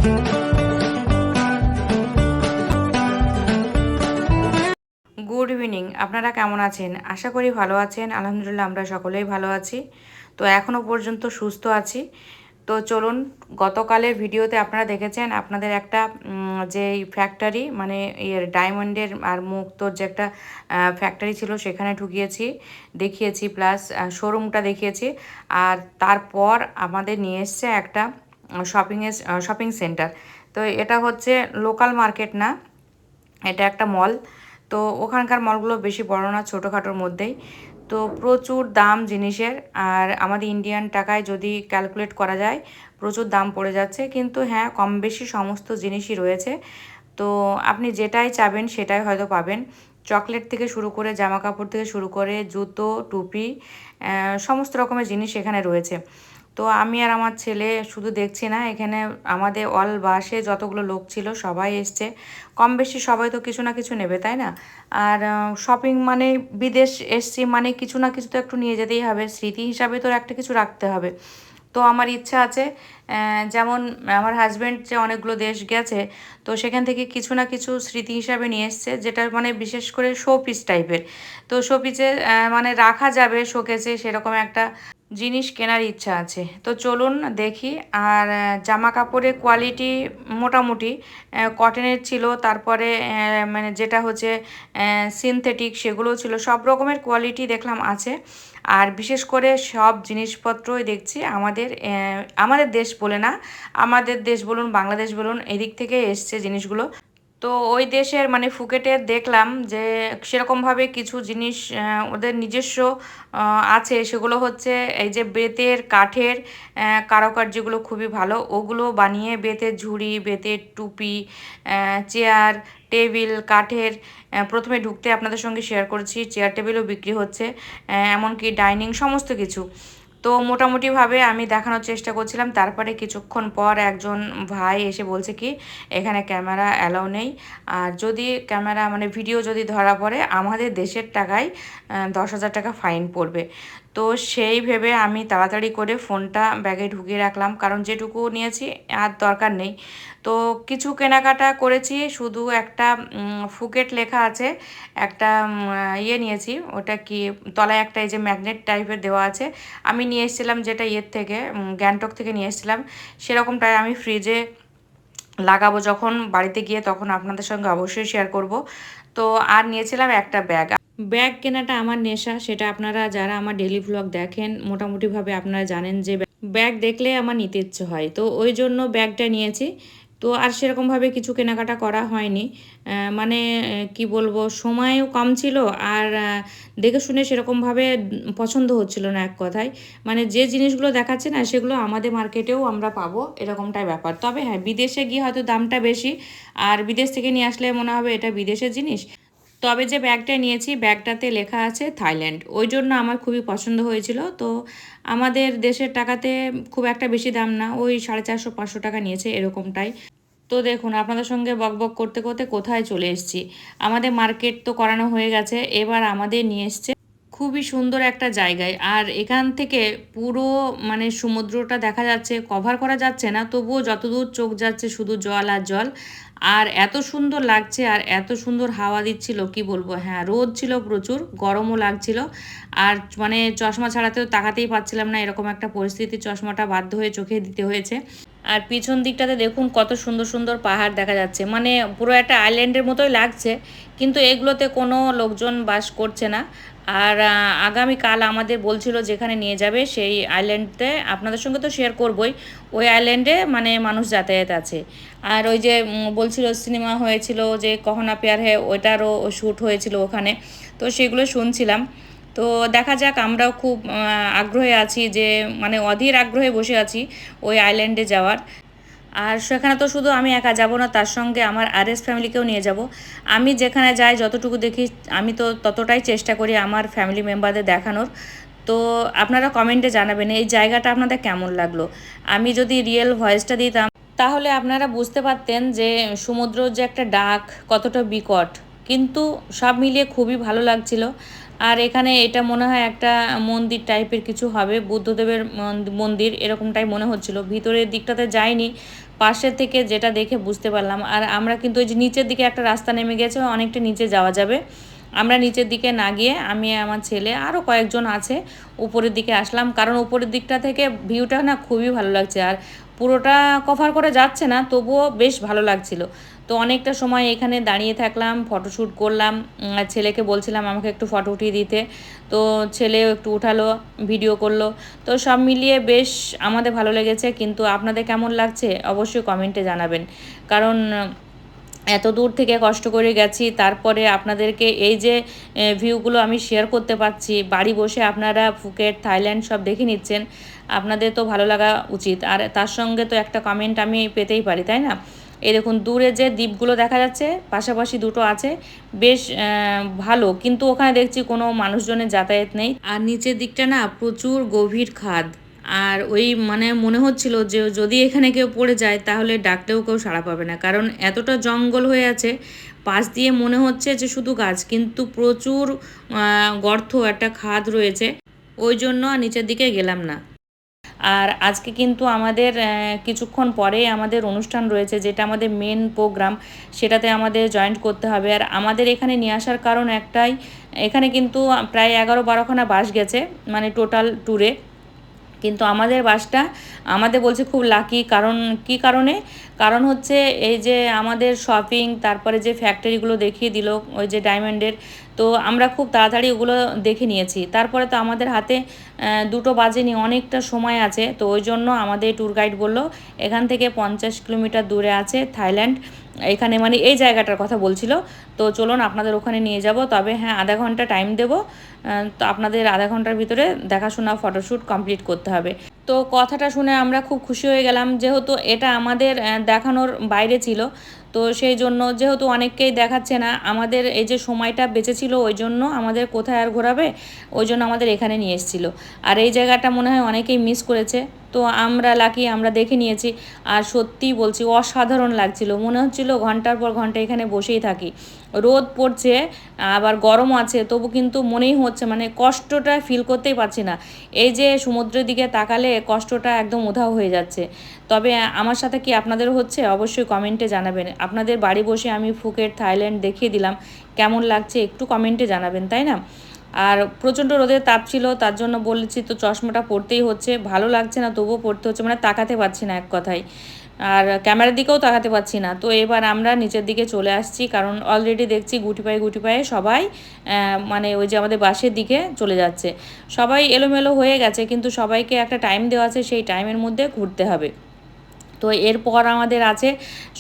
Good evening, আপনারা কেমন আছেন? আশা করি ভালো আছেন। আলহামদুলিল্লাহ আমরা সকলেই ভালো আছি। তো এখনও পর্যন্ত সুস্থ আছি। তো চলুন, গতকালের ভিডিওতে আপনারা দেখেছেন আপনাদের একটা যে ফ্যাক্টরি মানে ডায়মন্ডের আর মুক্তোর যে একটা ফ্যাক্টরি ছিল সেখানে ঢুকিয়েছি, দেখিয়েছি, প্লাস শোরুমটা দেখিয়েছি। আর তারপর আমাদের নিয়ে এসছে একটা শপিং সেন্টার। তো এটা হচ্ছে লোকাল মার্কেট না, এটা একটা মল। তো ওখানকার মলগুলো বেশি বড় না, ছোটোখাটোর মধ্যেই। তো প্রচুর দাম জিনিসের, আর আমাদের ইন্ডিয়ান টাকায় যদি ক্যালকুলেট করা যায় প্রচুর দাম পড়ে যাচ্ছে। কিন্তু হ্যাঁ, কম বেশি সমস্ত জিনিসই রয়েছে। তো আপনি যেটাই চাবেন সেটাই হয়তো পাবেন। চকলেট থেকে শুরু করে জামা কাপড় থেকে শুরু করে জুতো, টুপি, সমস্ত রকমের জিনিস এখানে রয়েছে। তো আমি আর আমার ছেলে শুধু দেখছি না, এখানে আমাদের অল বাসে যতগুলো লোক ছিল সবাই এসছে। কম বেশি সবাই তো কিছু না কিছু নেবে, তাই না? আর শপিং মানে বিদেশ এসছি মানে কিছু না কিছু তো একটু নিয়ে যেতেই হবে, স্মৃতি হিসাবে তো একটা কিছু রাখতে হবে। তো আমার ইচ্ছা আছে, যেমন আমার হাজব্যান্ড যে অনেকগুলো দেশ গেছে, তো সেখান থেকে কিছু না কিছু স্মৃতি হিসাবে নিয়ে এসছে, যেটা মানে বিশেষ করে শো পিস টাইপের। তো শো পিসে মানে রাখা যাবে শোকেসে, সেরকম একটা জিনিস কেনার ইচ্ছা আছে। তো চলুন দেখি। আর জামা কাপড়ের কোয়ালিটি মোটামুটি কটনের ছিল, তারপরে মানে যেটা হচ্ছে সিনথেটিক সেগুলোও ছিল, সব রকমের কোয়ালিটি দেখলাম আছে। আর বিশেষ করে সব জিনিসপত্রই দেখছি আমাদের দেশ বলে না, আমাদের দেশ বলুন, বাংলাদেশ বলুন, এদিক থেকে এসছে জিনিসগুলো। তো ওই দেশের মানে ফুকেটের দেখলাম যে সেরকমভাবে কিছু জিনিস ওদের নিজস্ব আছে। সেগুলো হচ্ছে এই যে বেতের কাঠের কারুকার্যগুলো খুবই ভালো, ওগুলো বানিয়ে বেতের ঝুড়ি, বেতের টুপি, চেয়ার টেবিল কাঠের। প্রথমে ঢুকতে আপনাদের সঙ্গে শেয়ার করেছি চেয়ার টেবিলও বিক্রি হচ্ছে, এমনকি ডাইনিং সমস্ত কিছু। তো মোটামুটিভাবে আমি দেখানোর চেষ্টা করছিলাম। তারপরে কিছুক্ষণ পর একজন ভাই এসে বলছে কি এখানে ক্যামেরা অ্যালাউ নেই, আর যদি ক্যামেরা মানে ভিডিও যদি ধরা পড়ে আমাদের দেশের টাকায় 10,000 টাকা ফাইন পড়বে। তো সেই ভেবে আমি তাড়াতাড়ি করে ফোনটা ব্যাগে ঢুকিয়ে রাখলাম, কারণ যেটুকু নিয়েছি আর দরকার নেই। তো কিছু কেনাকাটা করেছি, শুধু একটা ফুকেট লেখা আছে একটা ইয়ে নিয়েছি, ওটা কি তলায় একটা এই যে ম্যাগনেট টাইপের দেওয়া আছে। আমি নিয়ে এসেছিলাম যেটা ইয়ের থেকে, গ্যাংটক থেকে নিয়ে এসেছিলাম, সেরকমটাই আমি ফ্রিজে লাগাবো যখন বাড়িতে গিয়ে, তখন আপনাদের সঙ্গে অবশ্যই শেয়ার করব। তো আর নিয়েছিলাম একটা ব্যাগ। ব্যাগ কেনাটা আমার নেশা, সেটা আপনারা যারা আমার ডেলি ভ্লগ দেখেন মোটামুটিভাবে আপনারা জানেন যে ব্যাগ দেখলে আমার নিতে ইচ্ছে হয়। তো ওই জন্য ব্যাগটা নিয়েছি। তো আর সেরকমভাবে কিছু কেনাকাটা করা হয়নি, মানে কি বলবো, সময়ও কম ছিল, আর দেখে শুনে সেরকমভাবে পছন্দ হচ্ছিল না এক কথায়। মানে যে জিনিসগুলো দেখাচ্ছে না সেগুলো আমাদের মার্কেটেও আমরা পাবো, এরকমটাই ব্যাপার। তবে হ্যাঁ, বিদেশে গিয়ে হয়তো দামটা বেশি, আর বিদেশ থেকে নিয়ে আসলে মনে হবে এটা বিদেশের জিনিস। তবে যে ব্যাগটা নিয়েছি ব্যাগটাতে লেখা আছে থাইল্যান্ড, ওই জন্য আমার খুবই পছন্দ হয়েছিল। তো আমাদের দেশের টাকাতে খুব একটা বেশি দাম না, ওই 450-500 টাকা নিয়েছে এরকমটাই। তো দেখুন, আপনাদের সঙ্গে বকবক করতে করতে কোথায় চলে এসেছি। আমাদের মার্কেট তো করানো হয়ে গেছে, এবার আমাদের নিয়ে এসছে খুবই সুন্দর একটা জায়গায়। আর এখান থেকে পুরো মানে সমুদ্রটা দেখা যাচ্ছে, কভার করা যাচ্ছে না, তবুও যতদূর চোখ যাচ্ছে শুধু জল আর জল। আর এত সুন্দর লাগছে, আর এত সুন্দর হাওয়া দিচ্ছিল কি বলবো। হ্যাঁ, রোদ ছিল প্রচুর, গরমও লাগছিল, আর মানে চশমা ছাড়াতেও তাকাতেই পাচ্ছিলাম না, এরকম একটা পরিস্থিতি। চশমাটা বাধ্য হয়ে চোখে দিতে হয়েছে। আর পিছন দিকটাতে দেখুন কত সুন্দর সুন্দর পাহাড় দেখা যাচ্ছে, মানে পুরো একটা আইল্যান্ডের মতোই লাগছে। কিন্তু এগুলোতে কোনো লোকজন বাস করছে না। আর আগামীকাল আমাদের বলছিল যেখানে নিয়ে যাবে সেই আইল্যান্ডে, আপনাদের সঙ্গে তো শেয়ার করবই, ওই আইল্যান্ডে মানে মানুষ যাতায়াত আছে। আর ওই যে বলছিল সিনেমা হয়েছিল যে কহনা প্যার হ্যায়, ওইটারও শ্যুট হয়েছিল ওখানে। তো সেগুলো শুনছিলাম। তো দেখা যাক, আমরাও খুব আগ্রহে আছি, যে মানে অধীর আগ্রহে বসে আছি ওই আইল্যান্ডে যাওয়ার। আর সেখানে তো শুধু আমি একা যাব না, তার সঙ্গে আমার আরএস ফ্যামিলিকেও নিয়ে যাব। আমি যেখানে যাই যতটুকু দেখি আমি তো ততটাই চেষ্টা করি আমার ফ্যামিলি মেম্বারদের দেখানোর। তো আপনারা কমেন্টে জানাবেন এই জায়গাটা আপনাদের কেমন লাগলো। আমি যদি রিয়েল ভয়েসটা দিতাম তাহলে আপনারা বুঝতে পারতেন যে সমুদ্র যে একটা ডাক কতটা বিকট। কিন্তু সব মিলিয়ে খুবই ভালো লাগছিল। আর এখানে এটা মনে হয় একটা মন্দির টাইপের কিছু হবে, বুদ্ধদেবের মন্দির এরকমটাই মনে হচ্ছিল। ভিতরের দিকটাতে যাইনি, পাশের থেকে যেটা দেখে বুঝতে পারলাম। আর আমরা কিন্তু ওই যে নিচের দিকে একটা রাস্তা নেমে গেছে, অনেকটা নিচে যাওয়া যাবে। আমরা নিচের দিকে না গিয়ে আমি আমার ছেলে আরও কয়েকজন আছে উপরের দিকে আসলাম, কারণ উপরের দিকটা থেকে ভিউটা না খুবই ভালো লাগছে। আর পুরোটা কভার করে যাচ্ছে না, তবুও বেশ ভালো লাগছিল। তো অনেকটা সময় এখানে দাঁড়িয়ে থাকলাম, ফটোশ্যুট করলাম। আর ছেলেকে বলছিলাম আমাকে একটু ফটো উঠিয়ে দিতে, তো ছেলেও একটু উঠালো, ভিডিও করলো। তো সব মিলিয়ে বেশ আমাদের ভালো লেগেছে। কিন্তু আপনাদের কেমন লাগছে অবশ্যই কমেন্টে জানাবেন, কারণ এত দূর থেকে কষ্ট করে গেছি, তারপরে আপনাদেরকে এই যে ভিউগুলো আমি শেয়ার করতে পারছি বাড়ি বসে, আপনারা ফুকেট থাইল্যান্ড সব দেখে নিচ্ছেন, আপনাদের তো ভালো লাগা উচিত। আর তার সঙ্গে তো একটা কমেন্ট আমি পেতেই পারি, তাই না? এই দেখুন দূরে যে দ্বীপগুলো দেখা যাচ্ছে, পাশাপাশি দুটো আছে, বেশ ভালো। কিন্তু ওখানে দেখছি কোনো মানুষজনের যাতায়াত নেই। আর নিচের দিকটা না প্রচুর গভীর খাদ। আর ওই মানে মনে হচ্ছিল যে যদি এখানে কেউ পড়ে যায় তাহলে ডাকলেও কেউ সাড়া পাবে না, কারণ এতটা জঙ্গল হয়ে আছে। পাশ দিয়ে মনে হচ্ছে যে শুধু গাছ, কিন্তু প্রচুর গর্ত, একটা খাদ রয়েছে। ওই জন্য নিচের দিকে গেলাম না। আর আজকে কিন্তু আমাদের কিছুক্ষণ পরেই আমাদের অনুষ্ঠান রয়েছে, যেটা আমাদের মেন প্রোগ্রাম, সেটাতে আমাদের জয়েন্ট করতে হবে। আর আমাদের এখানে নিয়ে আসার কারণ একটাই, এখানে কিন্তু প্রায় 11-12খানা বাস গেছে মানে টোটাল ট্যুরে। কিন্তু আমাদের বাসটা আমাদের বলছে খুব লাকি, কারণ কি কারণে, কারণ হচ্ছে এই যে আমাদের শপিং, তারপরে যে ফ্যাক্টরিগুলো দেখিয়ে দিল ওই যে ডায়মন্ডের, তো আমরা খুব তাড়াতাড়ি ওগুলো দেখে নিয়েছি। তারপরে তো আমাদের হাতে 2টো বাজেনি, অনেকটা সময় আছে। তো ওই জন্য আমাদের ট্যুর গাইড বলল এখান থেকে 50 কিলোমিটার দূরে আছে থাইল্যান্ড, এখানে মানে এই জায়গাটার কথা বলছিল। তো চলুন আপনাদের ওখানে নিয়ে যাব, তবে হ্যাঁ আধা ঘন্টা টাইম দেবো। তো আপনাদের আধা ঘন্টার ভিতরে দেখাশোনা ফটোশ্যুট কমপ্লিট করতে হবে। তো কথাটা শুনে আমরা খুব খুশি হয়ে গেলাম, যেহেতু এটা আমাদের দেখানোর বাইরে ছিল। তো সেই জন্য যেহেতু অনেককেই দেখাচ্ছে না, আমাদের এই যে সময়টা বেঁচে ছিল, ওই জন্য আমাদের কোথায় আর ঘোরাবে, ওই জন্য আমাদের এখানে নিয়ে এসেছিলো। আর এই জায়গাটা মনে হয় অনেকেই মিস করেছে, তো আমরা লাকি, আমরা দেখে নিয়েছি। আর সত্যিই বলছি অসাধারণ লাগছিল, মনে হচ্ছিল ঘন্টার পর ঘন্টা এখানে বসেই থাকি। রোদ পড়ছে, আবার গরম আছে, তবু কিন্তু মনেই হচ্ছে মানে কষ্টটা ফিল করতেই পারছি না। এই যে সমুদ্রের দিকে তাকালে কষ্টটা একদম উধাও হয়ে যাচ্ছে। তবে আমার সাথে কি আপনাদেরও হচ্ছে অবশ্যই কমেন্টে জানাবেন। আপনাদের বাড়ি বসে আমি ফুকেট থাইল্যান্ড দেখিয়ে দিলাম, কেমন লাগছে একটু কমেন্টে জানাবেন, তাই না? আর প্রচণ্ড রোদের তাপ ছিল, তার জন্য বলেছি তো চশমাটা পরতেই হচ্ছে, ভালো লাগছে না তবুও পরতে হচ্ছে, মানে তাকাতে পারছি না এক কথায়। আর ক্যামেরার দিকেও তাকাতে পারছি না। তো এবার আমরা নিচের দিকে চলে আসছি, কারণ অলরেডি দেখছি গুটি পায়ে সবাই মানে ওই যে আমাদের বাসের দিকে চলে যাচ্ছে। সবাই এলোমেলো হয়ে গেছে, কিন্তু সবাইকে একটা টাইম দেওয়া আছে, সেই টাইমের মধ্যে ঘুরতে হবে। তো এরপর আমাদের আছে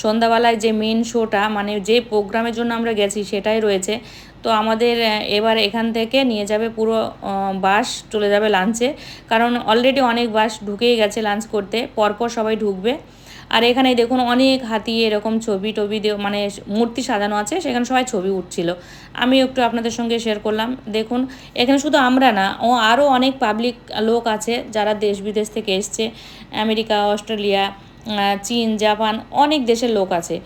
সন্ধ্যাবেলায় যে মেন শোটা, মানে যে প্রোগ্রামের জন্য আমরা গেছি সেটাই রয়েছে। তো আমাদের এবার এখান থেকে নিয়ে যাবে পুরো বাস, চলে যাবে লাঞ্চে, কারণ অলরেডি অনেক বাস ঢুকেই গেছে লাঞ্চ করতে, পরপর সবাই ঢুকবে। আর এখানে দেখুন অনেক হাতি এরকম ছবি টবি মানে মূর্তি সাজানো আছে, সেখানে সবাই ছবি উঠছিল। আমি একটু আপনাদের সঙ্গে শেয়ার করলাম। দেখুন এখানে শুধু আমরা না, আরও অনেক পাবলিক লোক আছে যারা দেশ বিদেশ থেকে এসছে, আমেরিকা, অস্ট্রেলিয়া, চীন, জাপান, অনেক দেশের লোক আছে।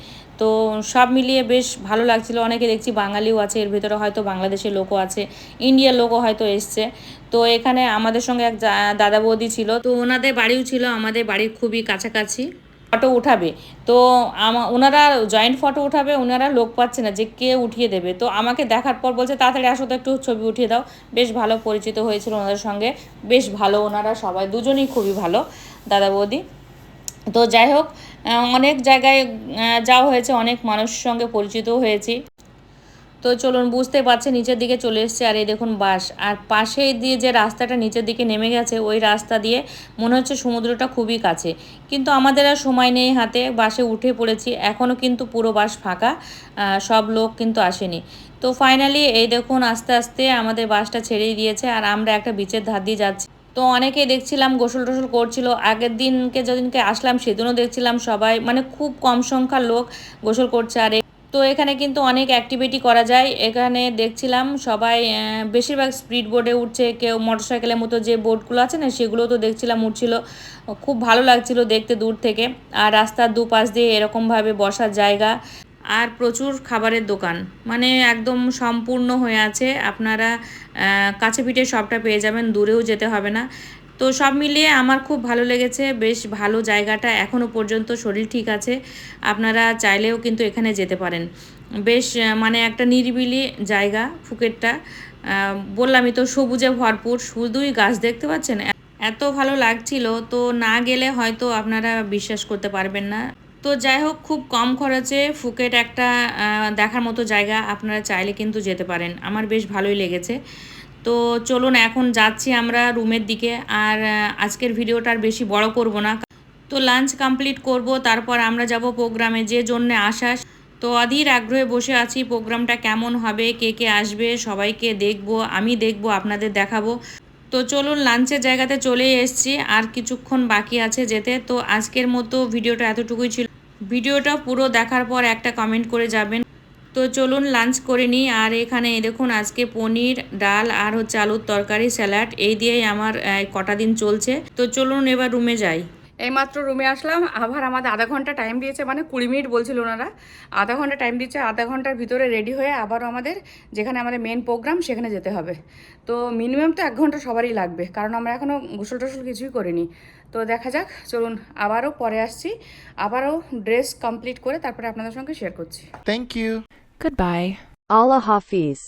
তো সব মিলিয়ে বেশ ভালো লাগছিল। অনেকে দেখছি বাঙালিও আছে, এর ভিতরে হয়তো বাংলাদেশের লোকও আছে, ইন্ডিয়ার লোকও হয়তো এসছে। তো এখানে আমাদের সঙ্গে এক দাদা বৌদি ছিল, তো ওনাদের বাড়িও ছিল আমাদের বাড়ির খুবই কাছাকাছি। ফটো উঠাবে, তো ওনারা জয়েন্ট ফটো উঠাবে, ওনারা লোক পাচ্ছে না যে কে উঠিয়ে দেবে। তো আমাকে দেখার পর বলছে তাড়াতাড়ি আসো তো একটু ছবি উঠিয়ে দাও। বেশ ভালো পরিচিত হয়েছিল ওনাদের সঙ্গে, বেশ ভালো ওনারা সবাই, দুজনেই খুবই ভালো দাদা বৌদি। তো যাই হোক, অনেক জায়গায় যাওয়া হয়েছে, অনেক মানুষের সঙ্গে পরিচিতও হয়েছি। তো চলুন, বুঝতে পারছে নিচের দিকে চলে এসছে। আর এই দেখুন বাস, আর পাশে দিয়ে যে রাস্তাটা নিচের দিকে নেমে গেছে, ওই রাস্তা দিয়ে মনে হচ্ছে সমুদ্রটা খুবই কাছে। কিন্তু আমাদের আর সময় নেই হাতে, বাসে উঠে পড়েছি, এখনও কিন্তু পুরো বাস ফাঁকা, সব লোক কিন্তু আসেনি। তো ফাইনালি এই দেখুন আস্তে আস্তে আমাদের বাসটা ছেড়েই দিয়েছে, আর আমরা একটা বিচের ধার দিয়ে যাচ্ছি। তো অনেকেই দেখছিলাম গোসল টোসল করছিল, আগের দিনকে যেদিনকে আসলাম সেদিনও দেখছিলাম সবাই মানে খুব কম সংখ্যার লোক গোসল করছে। আর তো এখানে কিন্তু অনেক অ্যাক্টিভিটি করা যায়, এখানে দেখছিলাম সবাই বেশিরভাগ স্পিড বোর্ডে উঠছে, কেউ মোটরসাইকেলের মতো যে বোর্ডগুলো আছে না সেগুলো তো দেখছিলাম উঠছিল, খুব ভালো লাগছিল দেখতে দূর থেকে। আর রাস্তার দুপাশ দিয়ে এরকমভাবে বসার জায়গা, আর প্রচুর খাবারের দোকান, মানে একদম সম্পূর্ণ হয়ে আছে। আপনারা কাছে পিঠে সবটা পেয়ে যাবেন, দূরেও যেতে হবে না। তো সব মিলিয়ে আমার খুব ভালো লেগেছে, বেশ ভালো জায়গাটা। এখনও পর্যন্ত শরীর ঠিক আছে, আপনারা চাইলেও কিন্তু এখানে যেতে পারেন। বেশ মানে একটা নিরিবিলি জায়গা ফুকেটটা। বললামই তো, সবুজে ভরপুর, শুধুই গাছ দেখতে পাচ্ছেন, এত ভালো লাগছিল। তো না গেলে হয়তো আপনারা বিশ্বাস করতে পারবেন না। তো যাই হোক, খুব কম খরচে ফুকেট একটা দেখার মতো জায়গা, আপনারা চাইলে কিন্তু যেতে পারেন। আমার বেশ ভালোই লেগেছে। তো চলুন এখন যাচ্ছি আমরা রুমের দিকে। আর আজকের ভিডিওটা আর বেশি বড় করব না। তো লাঞ্চ কমপ্লিট করব, তারপর আমরা যাব প্রোগ্রামে, যে জন্য আসা। তো অধীর আগ্রহে বসে আছি প্রোগ্রামটা কেমন হবে, কে কে আসবে, সবাইকে দেখব, আমি দেখব, আপনাদের দেখাবো। তো চলুন লাঞ্চের জায়গাতে চলে এসেছি, আর কিছুক্ষণ বাকি আছে যেতে। তো আজকের মতো ভিডিওটা এতটুকুই ছিল। ভিডিওটা পুরো দেখার পর একটা কমেন্ট করে যাবেন। তো চলুন লাঞ্চ করে নিই। আর এখানে দেখুন, আজকে পনির, ডাল আর হচ্ছে আলুর তরকারি, স্যালাড, এই দিয়েই আমার কটা দিন চলছে। তো চলুন এবার রুমে যাই। এইমাত্র রুমে আসলাম, আবার আমাদের আধা ঘন্টা টাইম দিয়েছে, মানে 20 মিনিট বলছিল ওনারা, আধা ঘন্টা টাইম দিচ্ছে। আধা ঘন্টার ভিতরে রেডি হয়ে আবারও আমাদের যেখানে আমাদের মেন প্রোগ্রাম সেখানে যেতে হবে। তো মিনিমাম তো 1 ঘন্টা সবারই লাগবে, কারণ আমরা এখনও গোসল টোসল কিছুই করিনি। তো দেখা যাক, চলুন আবারও পরে আসছি, আবারও ড্রেস কমপ্লিট করে তারপরে আপনাদের সঙ্গে শেয়ার করছি। Thank you. Goodbye. Allah Hafiz.